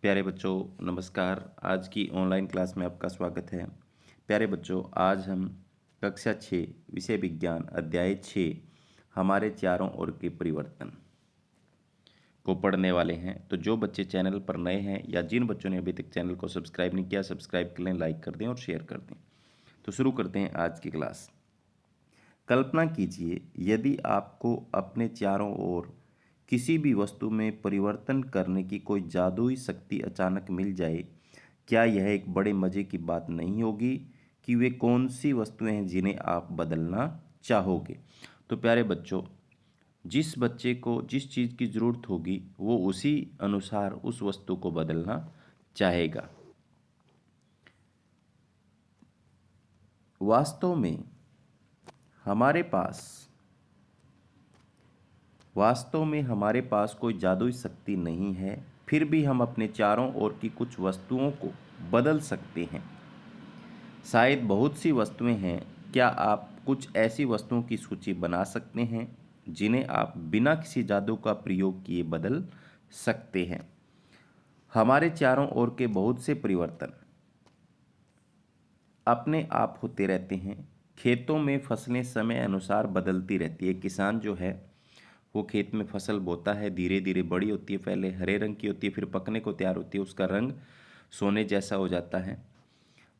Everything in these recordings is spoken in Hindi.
प्यारे बच्चों, नमस्कार। आज की ऑनलाइन क्लास में आपका स्वागत है। प्यारे बच्चों, आज हम कक्षा 6 विषय विज्ञान अध्याय 6 हमारे चारों ओर के परिवर्तन को पढ़ने वाले हैं। तो जो बच्चे चैनल पर नए हैं या जिन बच्चों ने अभी तक चैनल को सब्सक्राइब नहीं किया, सब्सक्राइब कर लें, लाइक कर दें और शेयर कर दें। तो शुरू करते हैं आज की क्लास। कल्पना कीजिए, यदि आपको अपने चारों ओर किसी भी वस्तु में परिवर्तन करने की कोई जादुई शक्ति अचानक मिल जाए, क्या यह एक बड़े मज़े की बात नहीं होगी कि वे कौन सी वस्तुएं हैं जिन्हें आप बदलना चाहोगे। तो प्यारे बच्चों, जिस बच्चे को जिस चीज़ की ज़रूरत होगी वो उसी अनुसार उस वस्तु को बदलना चाहेगा। वास्तव में हमारे पास वास्तव में हमारे पास कोई जादुई शक्ति नहीं है, फिर भी हम अपने चारों ओर की कुछ वस्तुओं को बदल सकते हैं। शायद बहुत सी वस्तुएं हैं। क्या आप कुछ ऐसी वस्तुओं की सूची बना सकते हैं जिन्हें आप बिना किसी जादू का प्रयोग किए बदल सकते हैं? हमारे चारों ओर के बहुत से परिवर्तन अपने आप होते रहते हैं। खेतों में फसलें समय अनुसार बदलती रहती है। किसान जो है वो खेत में फसल बोता है, धीरे धीरे बड़ी होती है, पहले हरे रंग की होती है, फिर पकने को तैयार होती है, उसका रंग सोने जैसा हो जाता है।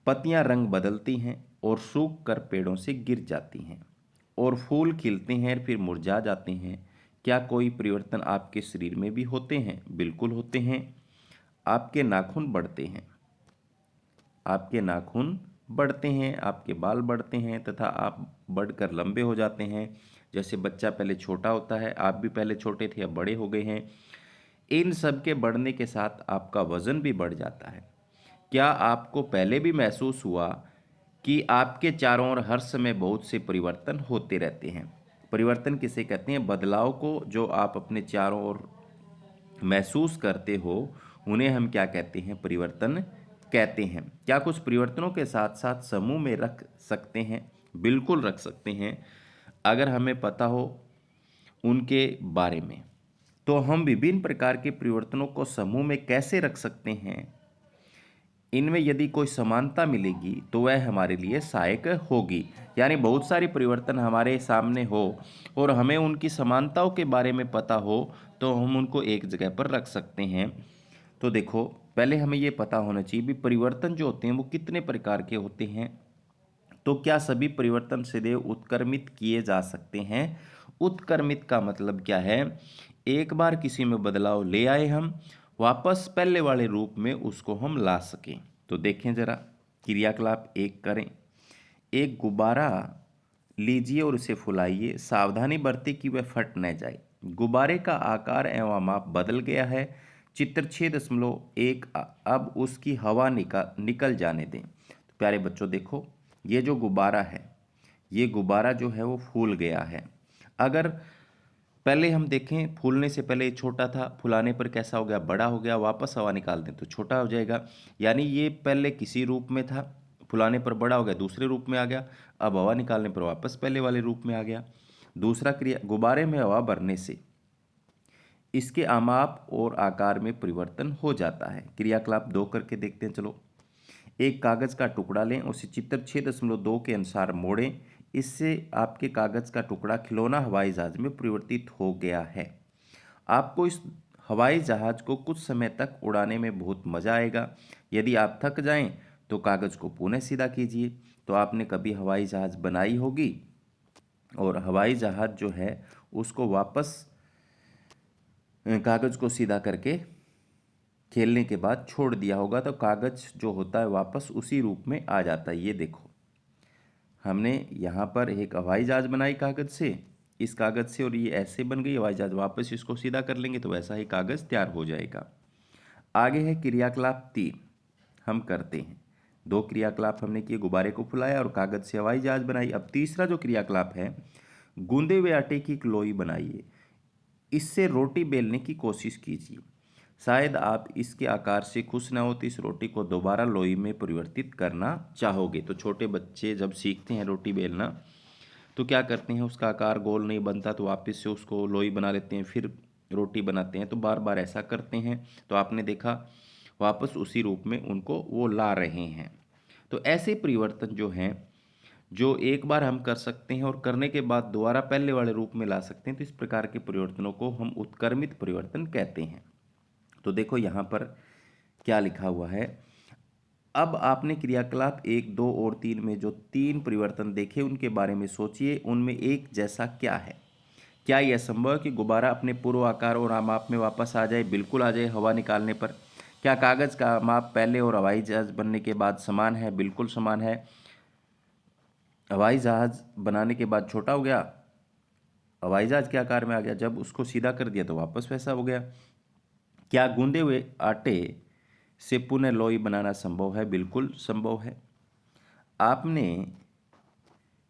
पत्तियां रंग बदलती हैं और सूख कर पेड़ों से गिर जाती हैं, और फूल खिलते हैं फिर मुरझा जाते हैं। क्या कोई परिवर्तन आपके शरीर में भी होते हैं? बिल्कुल होते हैं। आपके नाखून बढ़ते हैं आपके नाखून बढ़ते हैं, आपके बाल बढ़ते हैं तथा आप बढ़कर लंबे हो जाते हैं। जैसे बच्चा पहले छोटा होता है, आप भी पहले छोटे थे, अब बड़े हो गए हैं। इन सब के बढ़ने के साथ आपका वजन भी बढ़ जाता है। क्या आपको पहले भी महसूस हुआ कि आपके चारों ओर हर समय बहुत से परिवर्तन होते रहते हैं? परिवर्तन किसे कहते हैं? बदलाव को जो आप अपने चारों ओर महसूस करते हो, उन्हें हम क्या कहते हैं? परिवर्तन कहते हैं। क्या कुछ परिवर्तनों के साथ साथ समूह में रख सकते हैं? बिल्कुल रख सकते हैं, अगर हमें पता हो उनके बारे में। तो हम विभिन्न प्रकार के परिवर्तनों को समूह में कैसे रख सकते हैं? इनमें यदि कोई समानता मिलेगी तो वह हमारे लिए सहायक होगी। यानी बहुत सारी परिवर्तन हमारे सामने हो और हमें उनकी समानताओं के बारे में पता हो तो हम उनको एक जगह पर रख सकते हैं। तो देखो, पहले हमें ये पता होना चाहिए भी परिवर्तन जो होते हैं वो कितने प्रकार के होते हैं। तो क्या सभी परिवर्तन सदैव उत्क्रमित किए जा सकते हैं? उत्क्रमित का मतलब क्या है? एक बार किसी में बदलाव ले आए हम, वापस पहले वाले रूप में उसको हम ला सकें। तो देखें जरा, क्रियाकलाप एक करें। एक गुब्बारा लीजिए और उसे फुलाइए, सावधानी बरतें कि वह फट न जाए। गुब्बारे का आकार एवं माप बदल गया है। चित्र 6.1। अब उसकी हवा निकल जाने दें। तो प्यारे बच्चों देखो, ये जो गुब्बारा है, ये गुब्बारा जो है वो फूल गया है। अगर पहले हम देखें, फूलने से पहले छोटा था, फुलाने पर कैसा हो गया? बड़ा हो गया। वापस हवा निकाल दें तो छोटा हो जाएगा। यानी ये पहले किसी रूप में था, फुलाने पर बड़ा हो गया, दूसरे रूप में आ गया। अब हवा निकालने पर वापस पहले वाले रूप में आ गया। दूसरा क्रिया, गुब्बारे में हवा भरने से इसके आमाप और आकार में परिवर्तन हो जाता है। क्रियाकलाप 2 करके देखते हैं, चलो। एक कागज का टुकड़ा लें, उसे चित्र 6.2 के अनुसार मोड़ें। इससे आपके कागज का टुकड़ा खिलौना हवाई जहाज में परिवर्तित हो गया है। आपको इस हवाई जहाज को कुछ समय तक उड़ाने में बहुत मजा आएगा। यदि आप थक जाएं तो कागज को पुनः सीधा कीजिए। तो आपने कभी हवाई जहाज बनाई होगी और हवाई जहाज जो है उसको वापस कागज को सीधा करके खेलने के बाद छोड़ दिया होगा, तो कागज जो होता है वापस उसी रूप में आ जाता है। ये देखो, हमने यहाँ पर एक हवाई जहाज बनाई कागज से, इस कागज से, और ये ऐसे बन गई हवाई जहाज। वापस इसको सीधा कर लेंगे तो वैसा ही कागज तैयार हो जाएगा। आगे है क्रियाकलाप 3। हम करते हैं, 2 क्रियाकलाप हमने किए, गुब्बारे को फुलाया और कागज से हवाई जहाज बनाई। अब तीसरा जो क्रियाकलाप है, गूंदे हुए आटे की एक लोई बनाइए, इससे रोटी बेलने की कोशिश कीजिए। शायद आप इसके आकार से खुश ना हो तो इस रोटी को दोबारा लोई में परिवर्तित करना चाहोगे। तो छोटे बच्चे जब सीखते हैं रोटी बेलना तो क्या करते हैं, उसका आकार गोल नहीं बनता तो वापस से उसको लोई बना लेते हैं, फिर रोटी बनाते हैं। तो बार बार ऐसा करते हैं। तो आपने देखा वापस उसी रूप में उनको वो ला रहे हैं। तो ऐसे परिवर्तन जो हैं, जो एक बार हम कर सकते हैं और करने के बाद दोबारा पहले वाले रूप में ला सकते हैं, तो इस प्रकार के परिवर्तनों को हम उत्क्रमित परिवर्तन कहते हैं। तो देखो यहाँ पर क्या लिखा हुआ है। अब आपने क्रियाकलाप 1, 2 और 3 में जो 3 परिवर्तन देखे उनके बारे में सोचिए, उनमें एक जैसा क्या है। क्या यह संभव है कि गुब्बारा अपने पूर्व आकार और माप में वापस आ जाए? बिल्कुल आ जाए हवा निकालने पर। क्या कागज का माप पहले और हवाई जहाज बनने के बाद समान है? बिल्कुल समान है। हवाई जहाज बनाने के बाद छोटा हो गया, हवाई जहाज के आकार में आ गया, जब उसको सीधा कर दिया तो वापस वैसा हो गया। क्या गूंदे हुए आटे से पुनः लोई बनाना संभव है? बिल्कुल संभव है। आपने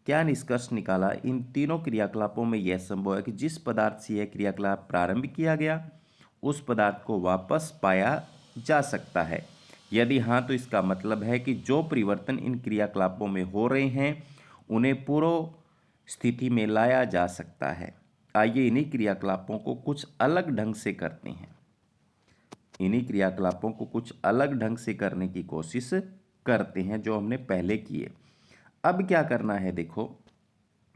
क्या निष्कर्ष निकाला? इन तीनों क्रियाकलापों में यह संभव है कि जिस पदार्थ से यह क्रियाकलाप प्रारंभ किया गया उस पदार्थ को वापस पाया जा सकता है। यदि हाँ, तो इसका मतलब है कि जो परिवर्तन इन क्रियाकलापों में हो रहे हैं उन्हें पूर्व स्थिति में लाया जा सकता है। आइए इन्हीं क्रियाकलापों को कुछ अलग ढंग से करते हैं। इन्हीं क्रियाकलापों को कुछ अलग ढंग से करने की कोशिश करते हैं जो हमने पहले किए। अब क्या करना है, देखो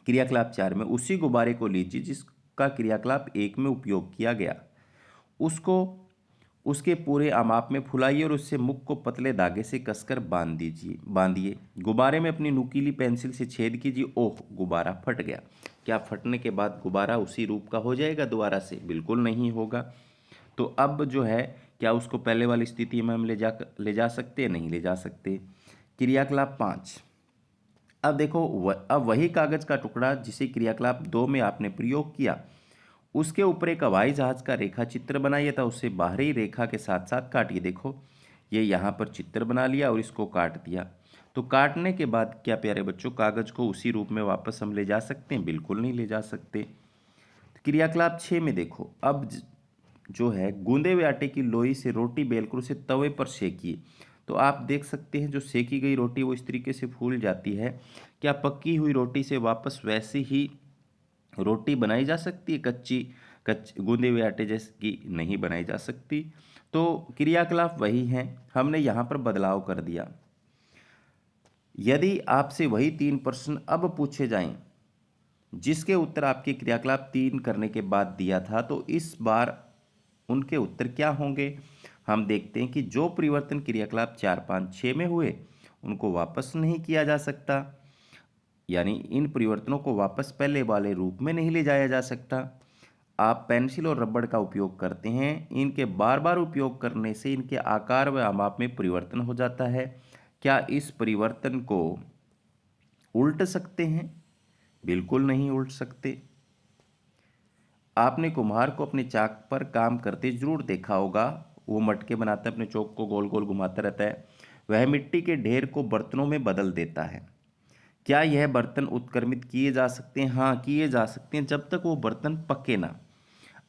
क्रियाकलाप 4 में उसी गुब्बारे को लीजिए जिसका क्रियाकलाप 1 में उपयोग किया गया, उसको उसके पूरे आमाप में फुलाइए और उससे मुख को पतले धागे से कसकर बांधिए। गुब्बारे में अपनी नुकीली पेंसिल से छेद कीजिए। ओह, गुब्बारा फट गया। क्या फटने के बाद गुब्बारा उसी रूप का हो जाएगा दोबारा से? बिल्कुल नहीं होगा। तो अब जो है, क्या उसको पहले वाली स्थिति में हम ले जा सकते हैं? नहीं ले जा सकते। क्रियाकलाप 5। अब देखो अब वही कागज का टुकड़ा जिसे क्रियाकलाप 2 में आपने प्रयोग किया, उसके ऊपर एक हवाई जहाज का रेखा चित्र बनाइए था, उसे बाहरी रेखा के साथ साथ काटिए। देखो ये यहाँ पर चित्र बना लिया और इसको काट दिया। तो काटने के बाद क्या प्यारे बच्चों, कागज को उसी रूप में वापस हम ले जा सकते हैं? बिल्कुल नहीं ले जा सकते। क्रियाकलाप 6 में देखो, अब जो है गूंदे हुए आटे की लोई से रोटी बेलकर उसे तवे पर सेकिए। तो आप देख सकते हैं जो सेकी गई रोटी वो इस तरीके से फूल जाती है। क्या पक्की हुई रोटी से वापस वैसी ही रोटी बनाई जा सकती है? कच्ची गूंदे हुए आटे जैसी की नहीं बनाई जा सकती। तो क्रियाकलाप वही हैं, हमने यहाँ पर बदलाव कर दिया। यदि आपसे वही 3 प्रश्न अब पूछे जाएं जिसके उत्तर आपके क्रियाकलाप 3 करने के बाद दिया था, तो इस बार उनके उत्तर क्या होंगे? हम देखते हैं कि जो परिवर्तन क्रियाकलाप 4, 5, 6 में हुए उनको वापस नहीं किया जा सकता, यानी इन परिवर्तनों को वापस पहले वाले रूप में नहीं ले जाया जा सकता। आप पेंसिल और रबड़ का उपयोग करते हैं, इनके बार बार उपयोग करने से इनके आकार व आमाप में परिवर्तन हो जाता है। क्या इस परिवर्तन को उल्ट सकते हैं? बिल्कुल नहीं उल्ट सकते। आपने कुम्हार को अपने चाक पर काम करते जरूर देखा होगा। वो मटके बनाता है, अपने चौक को गोल गोल घुमाता रहता है, वह मिट्टी के ढेर को बर्तनों में बदल देता है। क्या यह बर्तन उत्क्रमित किए जा सकते हैं? हाँ, किए जा सकते हैं, जब तक वो बर्तन पके ना।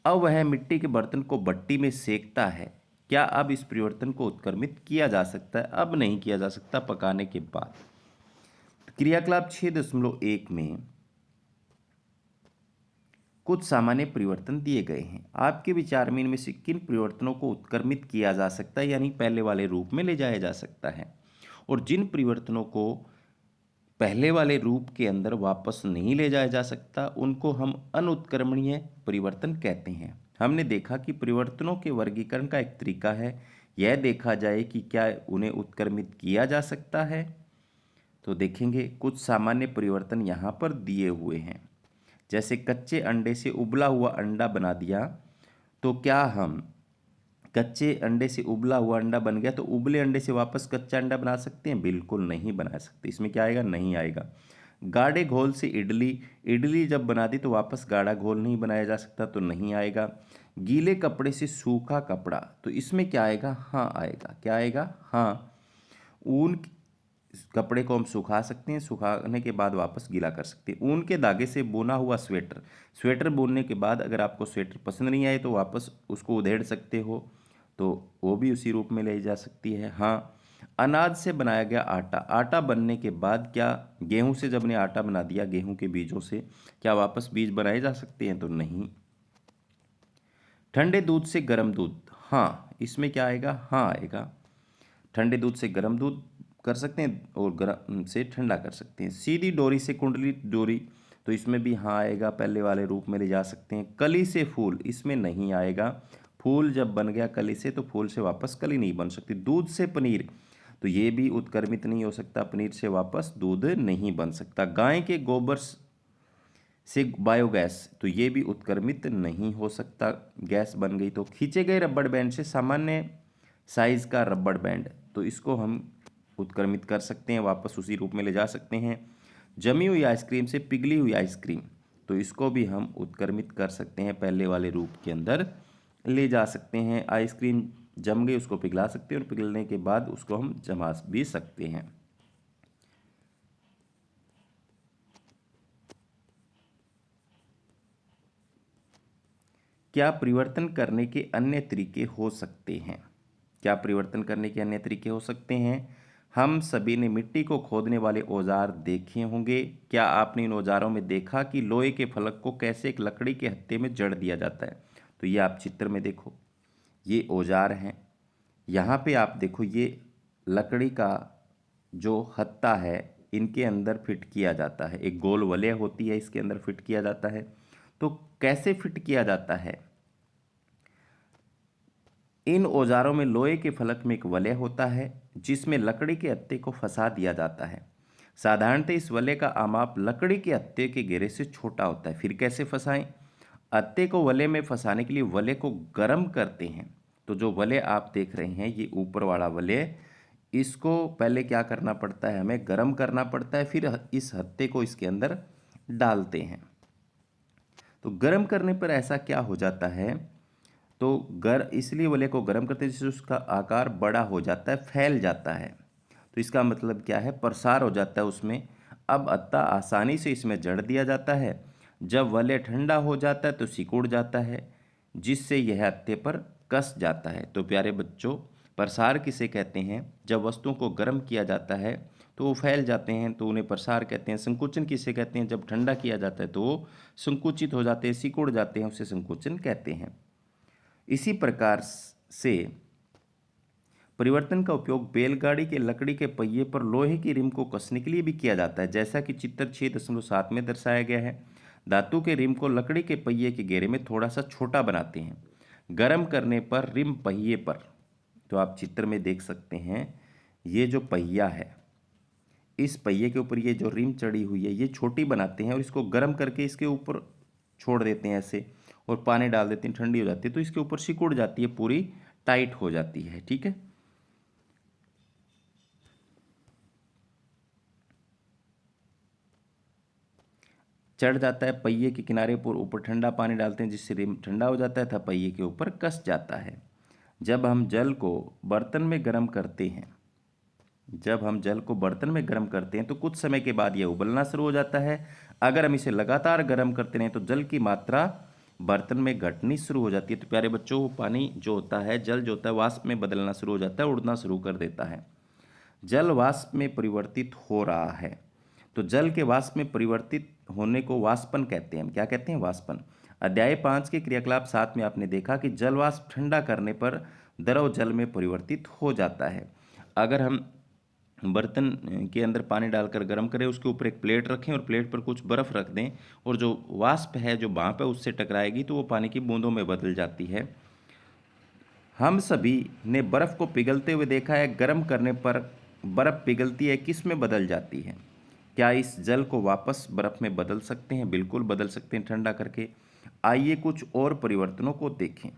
अब वह मिट्टी के बर्तन को भट्टी में सेकता है। क्या अब इस परिवर्तन को उत्क्रमित किया जा सकता है? अब नहीं किया जा सकता पकाने के बाद। क्रियाकलाप 6.1 में कुछ सामान्य परिवर्तन दिए गए हैं। आपके विचार में इनमें से किन परिवर्तनों को उत्क्रमित किया जा सकता है, यानी पहले वाले रूप में ले जाया जा सकता है? और जिन परिवर्तनों को पहले वाले रूप के अंदर वापस नहीं ले जाया जा सकता उनको हम अनुत्क्रमणीय परिवर्तन कहते हैं। हमने देखा कि परिवर्तनों के वर्गीकरण का एक तरीका है यह देखा जाए कि क्या उन्हें उत्क्रमित किया जा सकता है। तो देखेंगे कुछ सामान्य परिवर्तन यहाँ पर दिए हुए हैं। जैसे कच्चे अंडे से उबला हुआ अंडा बना दिया, तो क्या हम कच्चे अंडे से उबला हुआ अंडा बन गया तो उबले अंडे से वापस कच्चा अंडा बना सकते हैं? बिल्कुल नहीं बना सकते। इसमें क्या आएगा? नहीं आएगा। गाढ़े घोल से इडली, इडली जब बना दी तो वापस गाढ़ा घोल नहीं बनाया जा सकता, तो नहीं आएगा। गीले कपड़े से सूखा कपड़ा, तो इसमें क्या आएगा? हाँ आएगा। क्या आएगा? हाँ। ऊन कपड़े को हम सुखा सकते हैं, सुखाने के बाद वापस गीला कर सकते हैं। ऊन के धागे से बुना हुआ स्वेटर, स्वेटर बुनने के बाद अगर आपको स्वेटर पसंद नहीं आए तो वापस उसको उधेड़ सकते हो, तो वो भी उसी रूप में ले जा सकती है। हाँ। अनाज से बनाया गया आटा, आटा बनने के बाद क्या गेहूं से जब ने आटा बना दिया गेहूं के बीजों से, क्या वापस बीज बनाए जा सकते हैं? तो नहीं। ठंडे दूध से गर्म दूध, हाँ, इसमें क्या आएगा, हाँ आएगा। ठंडे दूध से गर्म दूध कर सकते हैं और गर्म से ठंडा कर सकते हैं। सीधी डोरी से कुंडली डोरी, तो इसमें भी हाँ आएगा, पहले वाले रूप में ले जा सकते हैं। कली से फूल, इसमें नहीं आएगा। फूल जब बन गया कली से तो फूल से वापस कली नहीं बन सकती। दूध से पनीर, तो ये भी उत्क्रमित नहीं हो सकता, पनीर से वापस दूध नहीं बन सकता। गाय के गोबर से बायोगैस, तो ये भी उत्क्रमित नहीं हो सकता, गैस बन गई। तो खींचे गए रबड़ बैंड से सामान्य साइज का रबड़ बैंड, तो इसको हम उत्क्रमित कर सकते हैं, वापस उसी रूप में ले जा सकते हैं। जमी हुई आइसक्रीम से पिघली हुई आइसक्रीम, तो इसको भी हम उत्क्रमित कर सकते हैं, पहले वाले रूप के अंदर ले जा सकते हैं। आइसक्रीम जम गई, उसको पिघला सकते हैं और पिघलने के बाद उसको हम जमा भी सकते हैं। क्या परिवर्तन करने के अन्य तरीके हो सकते हैं? क्या परिवर्तन करने के अन्य तरीके हो सकते हैं? हम सभी ने मिट्टी को खोदने वाले औजार देखे होंगे। क्या आपने इन औजारों में देखा कि लोहे के फलक को कैसे एक लकड़ी के हत्थे में जड़ दिया जाता है? तो ये आप चित्र में देखो, ये औजार हैं। यहाँ पे आप देखो, ये लकड़ी का जो हत्था है, इनके अंदर फिट किया जाता है। एक गोल वलय होती है, इसके अंदर फिट किया जाता है। तो कैसे फिट किया जाता है? इन औजारों में लोहे के फलक में एक वलय होता है जिसमें लकड़ी के हत्थे को फंसा दिया जाता है। साधारणतः इस वलय का आमाप लकड़ी के हत्थे के घेरे से छोटा होता है। फिर कैसे फंसाएं? हत्थे को वलय में फंसाने के लिए वलय को गर्म करते हैं। तो जो वलय आप देख रहे हैं, ये ऊपर वाला वलय, इसको पहले क्या करना पड़ता है, हमें गर्म करना पड़ता है, फिर इस हत्थे को इसके अंदर डालते हैं। तो गर्म करने पर ऐसा क्या हो जाता है, तो इसलिए वलय को गर्म करते हैं जिससे उसका आकार बड़ा हो जाता है, फैल जाता है। तो इसका मतलब क्या है, प्रसार हो जाता है उसमें। अब अत्ता आसानी से इसमें जड़ दिया जाता है। जब वलय ठंडा हो जाता है तो सिकुड़ जाता है, जिससे यह अत्ते पर कस जाता है। तो प्यारे बच्चों, प्रसार किसे कहते हैं? जब वस्तुओं को गर्म किया जाता है तो वो फैल जाते हैं, तो उन्हें प्रसार कहते हैं। संकुचन किसे कहते हैं? जब ठंडा किया जाता है तो वो संकुचित हो जाते हैं, सिकुड़ जाते हैं, उसे संकुचन कहते हैं। इसी प्रकार से परिवर्तन का उपयोग बैलगाड़ी के लकड़ी के पहिए पर लोहे की रिम को कसने के लिए भी किया जाता है, जैसा कि चित्र 6.7 में दर्शाया गया है। धातु के रिम को लकड़ी के पहिए के घेरे में थोड़ा सा छोटा बनाते हैं। गर्म करने पर रिम पहिए पर, तो आप चित्र में देख सकते हैं, ये जो पहिया है, इस पहिए के ऊपर ये जो रिम चढ़ी हुई है, ये छोटी बनाते हैं और इसको गर्म करके इसके ऊपर छोड़ देते हैं ऐसे, और पानी डाल देते हैं, ठंडी हो जाती है तो इसके ऊपर सिकुड़ जाती है, पूरी टाइट हो जाती है। ठीक है, चढ़ जाता है पहिए के किनारे पर, ऊपर ठंडा पानी डालते हैं जिससे रिम ठंडा हो जाता है तथा पहिए के ऊपर कस जाता है। जब हम जल को बर्तन में गर्म करते हैं जब हम जल को बर्तन में गर्म करते हैं तो कुछ समय के बाद यह उबलना शुरू हो जाता है। अगर हम इसे लगातार गर्म करते रहें तो जल की मात्रा बर्तन में घटनी शुरू हो जाती है। तो प्यारे बच्चों, वो पानी जो होता है, जल जो होता है, वाष्प में बदलना शुरू हो जाता है, उड़ना शुरू कर देता है। जल वाष्प में परिवर्तित हो रहा है। तो जल के वाष्प में परिवर्तित होने को वाष्पन कहते हैं। हम क्या कहते हैं? वाष्पन। अध्याय 5 के क्रियाकलाप 7 में आपने देखा कि जल वाष्प ठंडा करने पर द्रव जल में परिवर्तित हो जाता है। अगर हम बर्तन के अंदर पानी डालकर गर्म करें, उसके ऊपर एक प्लेट रखें और प्लेट पर कुछ बर्फ़ रख दें, और जो वाष्प है जो भाप है उससे टकराएगी तो वो पानी की बूंदों में बदल जाती है। हम सभी ने बर्फ़ को पिघलते हुए देखा है। गर्म करने पर बर्फ़ पिघलती है, किस में बदल जाती है? क्या इस जल को वापस बर्फ़ में बदल सकते हैं? बिल्कुल बदल सकते हैं, ठंडा करके। आइए कुछ और परिवर्तनों को देखें।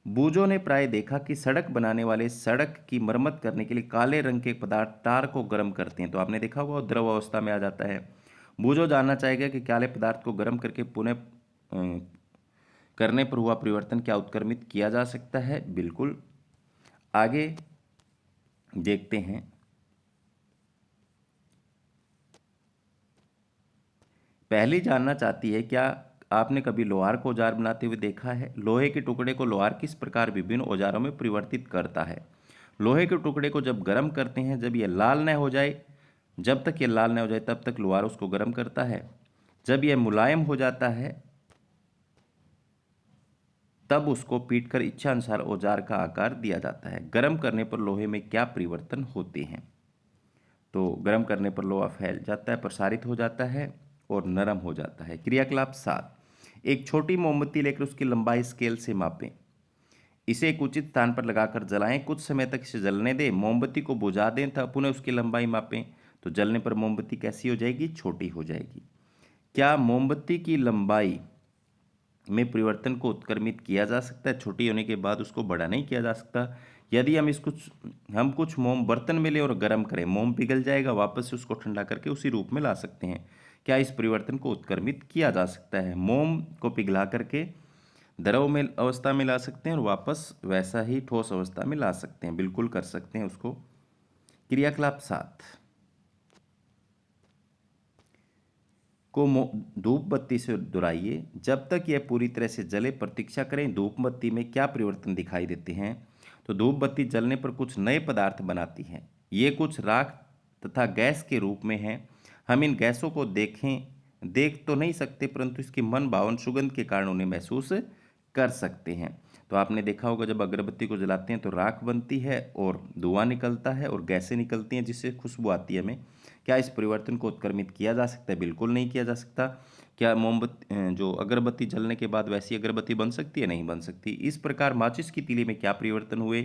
बूझों ने प्राय देखा कि सड़क बनाने वाले सड़क की मरम्मत करने के लिए काले रंग के पदार्थ टार को गर्म करते हैं। तो आपने देखा होगा, वो द्रव अवस्था में आ जाता है। बूझो जानना चाहेगा कि काले पदार्थ को गर्म करके पुनः करने पर हुआ परिवर्तन क्या उत्क्रमित किया जा सकता है? बिल्कुल। आगे देखते हैं। पहली जानना चाहती है, क्या आपने कभी लोहार को औजार बनाते हुए देखा है? लोहे के टुकड़े को लोहार किस प्रकार विभिन्न औजारों में परिवर्तित करता है? लोहे के टुकड़े को जब गर्म करते हैं, जब तक यह लाल न हो जाए तब तक लोहार उसको गर्म करता है। जब यह मुलायम हो जाता है तब उसको पीटकर इच्छा अनुसार औजार का आकार दिया जाता है। गर्म करने पर लोहे में क्या परिवर्तन होते हैं? तो गर्म करने पर लोहा फैल जाता है, प्रसारित हो जाता है और नरम हो जाता है। क्रियाकलाप 7, एक छोटी मोमबत्ती लेकर उसकी लंबाई स्केल से मापें। इसे एक उचित स्थान पर लगाकर जलाएं, कुछ समय तक इसे जलने दें, मोमबत्ती को बुझा दें तथा पुनः उसकी लंबाई मापें। तो जलने पर मोमबत्ती कैसी हो जाएगी? छोटी हो जाएगी। क्या मोमबत्ती की लंबाई में परिवर्तन को उत्क्रमित किया जा सकता है? छोटी होने के बाद उसको बड़ा नहीं किया जा सकता। यदि हम कुछ मोम बर्तन में लें और गर्म करें, मोम पिघल जाएगा, वापस से उसको ठंडा करके उसी रूप में ला सकते हैं। क्या इस परिवर्तन को उत्क्रमित किया जा सकता है? मोम को पिघला करके द्रव में अवस्था में ला सकते हैं और वापस वैसा ही ठोस अवस्था में ला सकते हैं, बिल्कुल कर सकते हैं उसको। क्रियाकलाप 7 को धूप बत्ती से दुराइए, जब तक यह पूरी तरह से जले प्रतीक्षा करें। धूप बत्ती में क्या परिवर्तन दिखाई देते हैं? तो धूप बत्ती जलने पर कुछ नए पदार्थ बनाती है। ये कुछ राख तथा गैस के रूप में हैं। हम इन गैसों को देख तो नहीं सकते, परंतु इसकी मन भावन सुगंध के कारण उन्हें महसूस कर सकते हैं। तो आपने देखा होगा जब अगरबत्ती को जलाते हैं तो राख बनती है और धुआं निकलता है और गैसें निकलती हैं जिससे खुशबू आती है हमें। क्या इस परिवर्तन को उत्क्रमित किया जा सकता है? बिल्कुल नहीं किया जा सकता। क्या मोमबत्ती जो अगरबत्ती जलने के बाद वैसी अगरबत्ती बन सकती है? नहीं बन सकती। इस प्रकार माचिस की तीली में क्या परिवर्तन हुए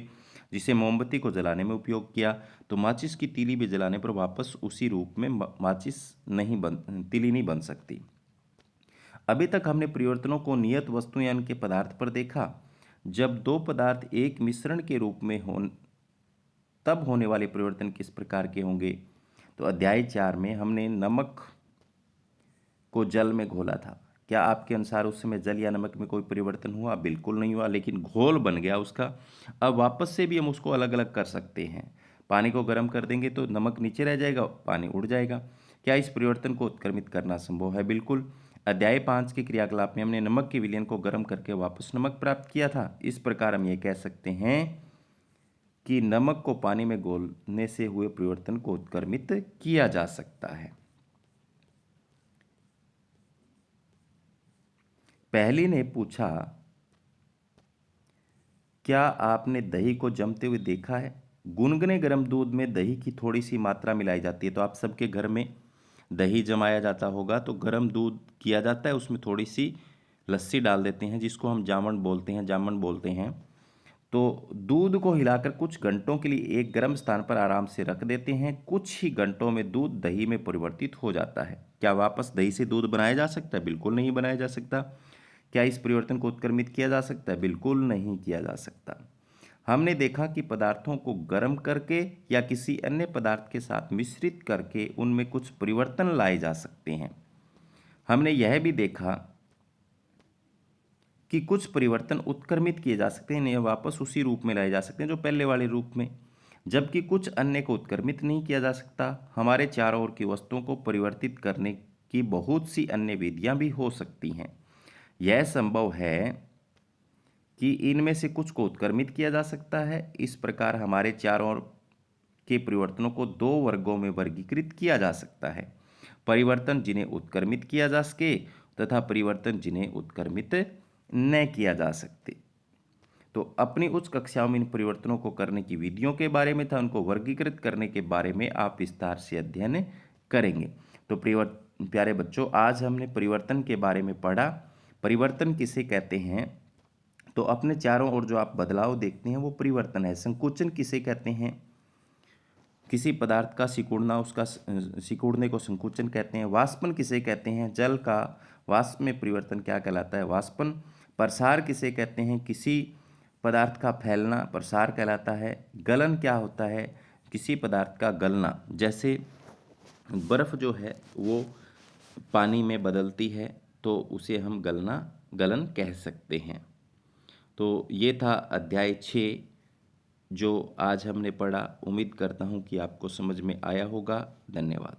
जिसे मोमबत्ती को जलाने में उपयोग किया? तो माचिस की तीली भी जलाने पर वापस उसी रूप में माचिस नहीं बन तीली नहीं बन सकती। अभी तक हमने परिवर्तनों को नियत वस्तु या उनके पदार्थ पर देखा। जब दो पदार्थ एक मिश्रण के रूप में हो तब होने वाले परिवर्तन किस प्रकार के होंगे? तो अध्याय 4 में हमने नमक को जल में घोला था। क्या आपके अनुसार उस समय जल या नमक में कोई परिवर्तन हुआ? बिल्कुल नहीं हुआ, लेकिन घोल बन गया उसका। अब वापस से भी हम उसको अलग अलग कर सकते हैं। पानी को गर्म कर देंगे तो नमक नीचे रह जाएगा, पानी उड़ जाएगा। क्या इस परिवर्तन को उत्क्रमित करना संभव है? बिल्कुल। अध्याय 5 के क्रियाकलाप में हमने नमक के विलयन को गर्म करके वापस नमक प्राप्त किया था। इस प्रकार हम ये कह सकते हैं कि नमक को पानी में घोलने से हुए परिवर्तन को उत्क्रमित किया जा सकता है। पहली ने पूछा, क्या आपने दही को जमते हुए देखा है? गुनगुने गर्म दूध में दही की थोड़ी सी मात्रा मिलाई जाती है। तो आप सबके घर में दही जमाया जाता होगा, तो गर्म दूध किया जाता है, उसमें थोड़ी सी लस्सी डाल देते हैं जिसको हम जामन बोलते हैं। तो दूध को हिलाकर कुछ घंटों के लिए एक गर्म स्थान पर आराम से रख देते हैं। कुछ ही घंटों में दूध दही में परिवर्तित हो जाता है। क्या वापस दही से दूध बनाया जा सकता है? बिल्कुल नहीं बनाया जा सकता। क्या इस परिवर्तन को उत्क्रमित किया जा सकता है? बिल्कुल नहीं किया जा सकता। हमने देखा कि पदार्थों को गर्म करके या किसी अन्य पदार्थ के साथ मिश्रित करके उनमें कुछ परिवर्तन लाए जा सकते हैं। हमने यह भी देखा कि कुछ परिवर्तन उत्क्रमित किए जा सकते हैं या वापस उसी रूप में लाए जा सकते हैं जो पहले वाले रूप में, जबकि कुछ अन्य को उत्क्रमित नहीं किया जा सकता। हमारे चारों ओर की वस्तुओं को परिवर्तित करने की बहुत सी अन्य विधियां भी हो सकती हैं। यह संभव है कि इनमें से कुछ को उत्क्रमित किया जा सकता है। इस प्रकार हमारे चारों ओर के परिवर्तनों को दो वर्गों में वर्गीकृत किया जा सकता है: परिवर्तन जिन्हें उत्क्रमित किया जा सके तथा परिवर्तन जिन्हें उत्क्रमित न किया जा सकते। तो अपनी उच्च कक्षाओं में इन परिवर्तनों को करने की विधियों के बारे में था, उनको वर्गीकृत करने के बारे में आप विस्तार से अध्ययन करेंगे। तो प्यारे बच्चों, आज हमने परिवर्तन के बारे में पढ़ा। परिवर्तन किसे कहते हैं? तो अपने चारों ओर जो आप बदलाव देखते हैं वो परिवर्तन है। संकुचन किसे कहते हैं? किसी पदार्थ का सिकुड़ना, उसका सिकुड़ने को संकुचन कहते हैं। वाष्पन किसे कहते हैं? जल का वाष्प में परिवर्तन क्या कहलाता है? वाष्पन। प्रसार किसे कहते हैं? किसी पदार्थ का फैलना प्रसार कहलाता है। गलन क्या होता है? किसी पदार्थ का गलना। जैसे बर्फ़ जो है वो पानी में बदलती है तो उसे हम गलन कह सकते हैं। तो ये था अध्याय 6 जो आज हमने पढ़ा। उम्मीद करता हूँ कि आपको समझ में आया होगा। धन्यवाद।